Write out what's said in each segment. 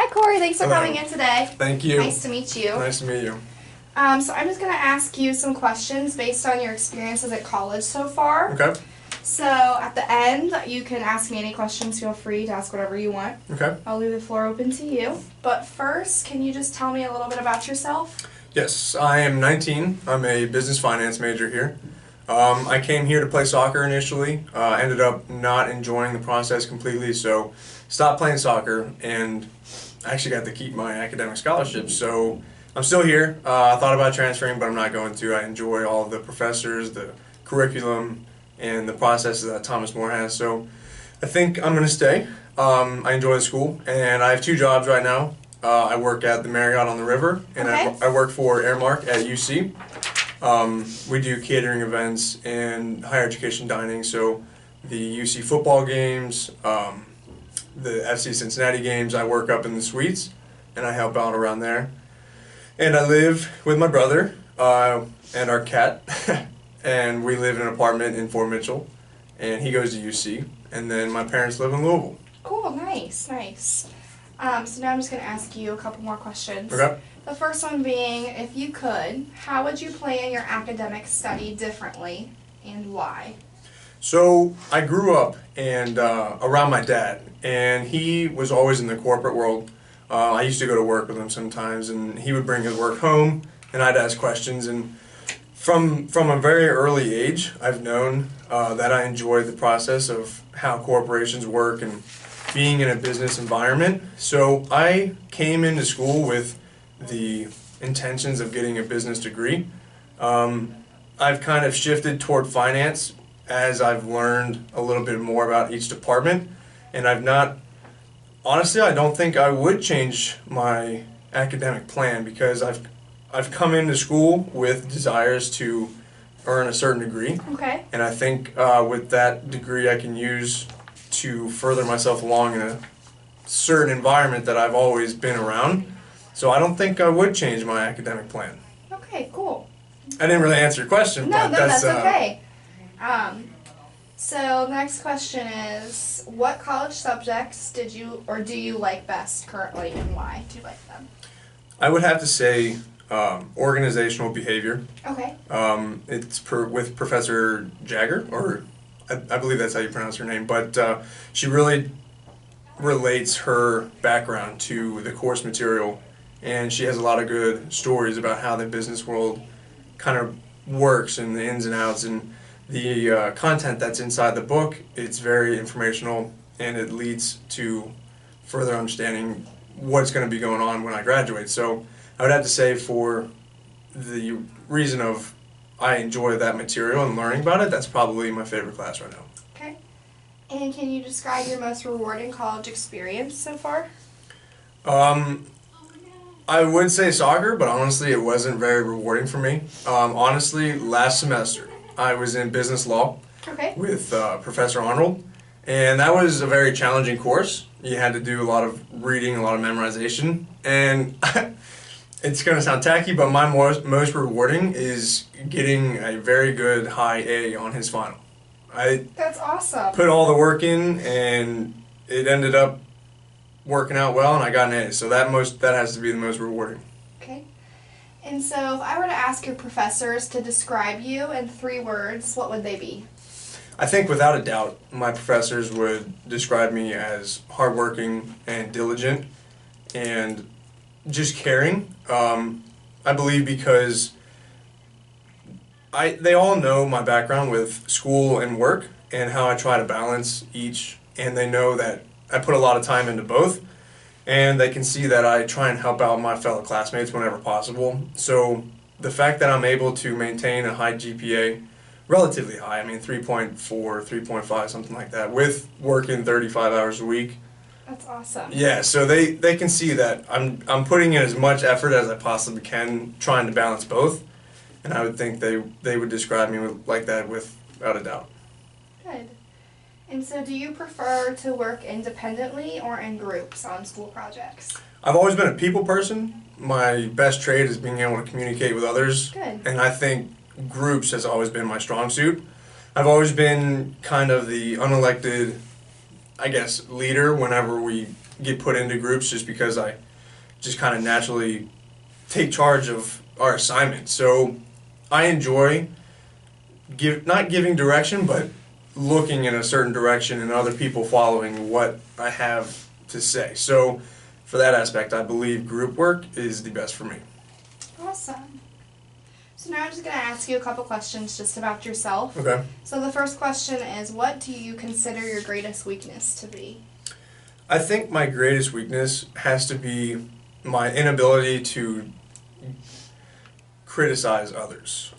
Hi, Corey. Thanks for Hello. coming in today. Thank you. Nice to meet you. Nice to meet you. So I'm just going to ask you some questions based on your experiences at college so far. Okay. So at the end, you can ask me any questions. Feel free to ask whatever you want. Okay. I'll leave the floor open to you. But first, can you just tell me a little bit about yourself? Yes, I am 19. I'm a business finance major here. I came here to play soccer initially. Ended up not enjoying the process completely, so stopped playing soccer and actually got to keep my academic scholarship. So I'm still here. I thought about transferring, but I'm not going to. I enjoy all of the professors, the curriculum, and the processes that Thomas More has. So I think I'm going to stay. I enjoy the school, and I have two jobs right now. I work at the Marriott on the River, and Okay. I work for Airmark at UC. We do catering events and higher education dining, so the UC football games, the FC Cincinnati games, I work up in the suites, and I help out around there. And I live with my brother and our cat, and we live in an apartment in Fort Mitchell, and he goes to UC, and then my parents live in Louisville. Cool. Nice. Nice. So now I'm just going to ask you a couple more questions. Okay. The first one being, if you could, how would you plan your academic study differently and why? So I grew up and around my dad, and he was always in the corporate world. I used to go to work with him sometimes, and he would bring his work home, and I'd ask questions. And from a very early age, I've known that I enjoyed the process of how corporations work and being in a business environment. So I came into school with the intentions of getting a business degree. I've kind of shifted toward finance as I've learned a little bit more about each department, and honestly, I don't think I would change my academic plan because I've come into school with desires to earn a certain degree. Okay. And I think with that degree I can use to further myself along in a certain environment that I've always been around. So I don't think I would change my academic plan. Okay, cool. I didn't really answer your question, No, but that's okay. So the next question is, what college subjects did you or do you like best currently and why do you like them? I would have to say organizational behavior. Okay. It's with Professor Jagger, or I believe that's how you pronounce her name, but she really relates her background to the course material, and she has a lot of good stories about how the business world kind of works and the ins and outs, and the content that's inside the book, it's very informational, and it leads to further understanding what's going to be going on when I graduate. So I would have to say, for the reason of I enjoy that material and learning about it, that's probably my favorite class right now. Okay. And can you describe your most rewarding college experience so far? I would say soccer, but honestly it wasn't very rewarding for me. Honestly, last semester I was in business law Okay. with Professor Arnold, and that was a very challenging course. You had to do a lot of reading, a lot of memorization, and it's going to sound tacky, but my most rewarding is getting a very good high A on his final. That's awesome. Put all the work in, and it ended up working out well, and I got an A. So that has to be the most rewarding. Okay. And so if I were to ask your professors to describe you in 3 words, what would they be? I think without a doubt, my professors would describe me as hardworking and diligent and just caring. I believe because they all know my background with school and work and how I try to balance each, and they know that I put a lot of time into both, and they can see that I try and help out my fellow classmates whenever possible. So the fact that I'm able to maintain a high GPA, relatively high, I mean 3.4, 3.5, something like that, with working 35 hours a week. That's awesome. Yeah, so they can see that I'm putting in as much effort as I possibly can, trying to balance both, and I would think they would describe me like that without a doubt. Good. And so do you prefer to work independently or in groups on school projects? I've always been a people person. My best trait is being able to communicate with others. Good. And I think groups has always been my strong suit. I've always been kind of the unelected, I guess, leader whenever we get put into groups just because I just kind of naturally take charge of our assignment. So I enjoy not giving direction, but looking in a certain direction and other people following what I have to say. So for that aspect, I believe group work is the best for me. Awesome. So now I'm just going to ask you a couple questions just about yourself. Okay. So the first question is, what do you consider your greatest weakness to be? I think my greatest weakness has to be my inability to criticize others.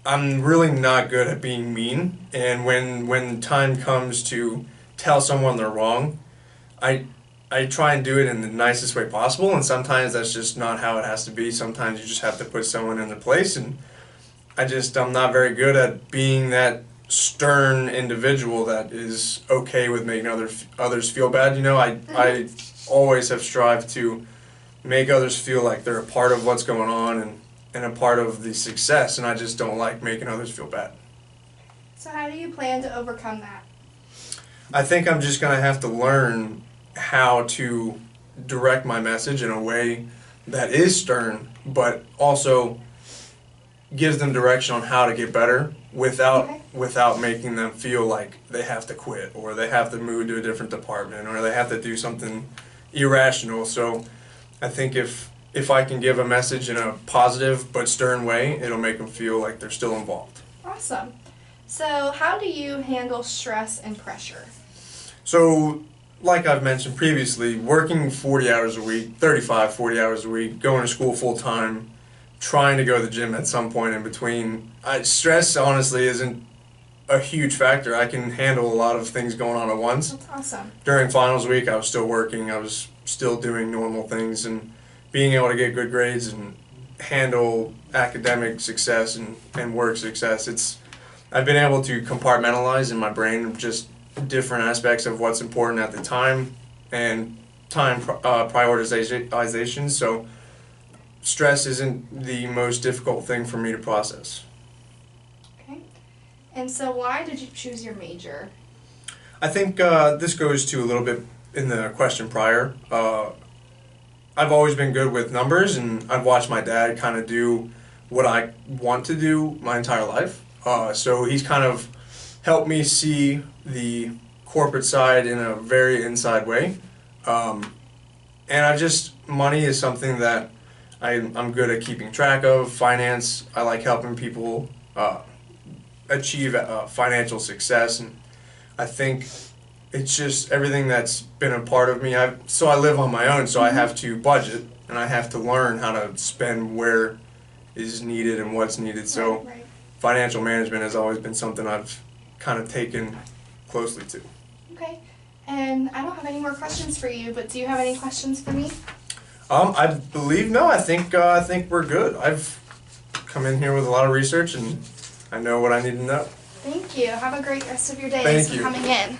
I'm really not good at being mean, and when time comes to tell someone they're wrong, I try and do it in the nicest way possible, and sometimes that's just not how it has to be. Sometimes you just have to put someone in their place, and I'm not very good at being that stern individual that is okay with making others feel bad. You know, I always have strived to make others feel like they're a part of what's going on and a part of the success, and I just don't like making others feel bad. So how do you plan to overcome that? I think I'm just going to have to learn how to direct my message in a way that is stern, but also gives them direction on how to get better without making them feel like they have to quit or they have to move to a different department or they have to do something irrational. So I think if I can give a message in a positive but stern way, it'll make them feel like they're still involved. Awesome. So how do you handle stress and pressure? So like I've mentioned previously, working 40 hours a week, 35, 40 hours a week, going to school full time, trying to go to the gym at some point in between. Stress honestly isn't a huge factor. I can handle a lot of things going on at once. That's awesome. During finals week, I was still working. I was still doing normal things, and being able to get good grades and handle academic success and work success. I've been able to compartmentalize in my brain just different aspects of what's important at the time and time prioritization. So stress isn't the most difficult thing for me to process. Okay. And so why did you choose your major? I think this goes to a little bit in the question prior. I've always been good with numbers, and I've watched my dad kind of do what I want to do my entire life. So he's kind of helped me see the corporate side in a very inside way. And money is something that I'm good at keeping track of. Finance, I like helping people achieve financial success, and I think it's just everything that's been a part of me. So I live on my own, so I have to budget, and I have to learn how to spend where is needed and what's needed. So Right. Financial management has always been something I've kind of taken closely to. Okay. And I don't have any more questions for you, but do you have any questions for me? I believe no. I think we're good. I've come in here with a lot of research, and I know what I need to know. Thank you. Have a great rest of your day. Thank Thanks for you. coming in.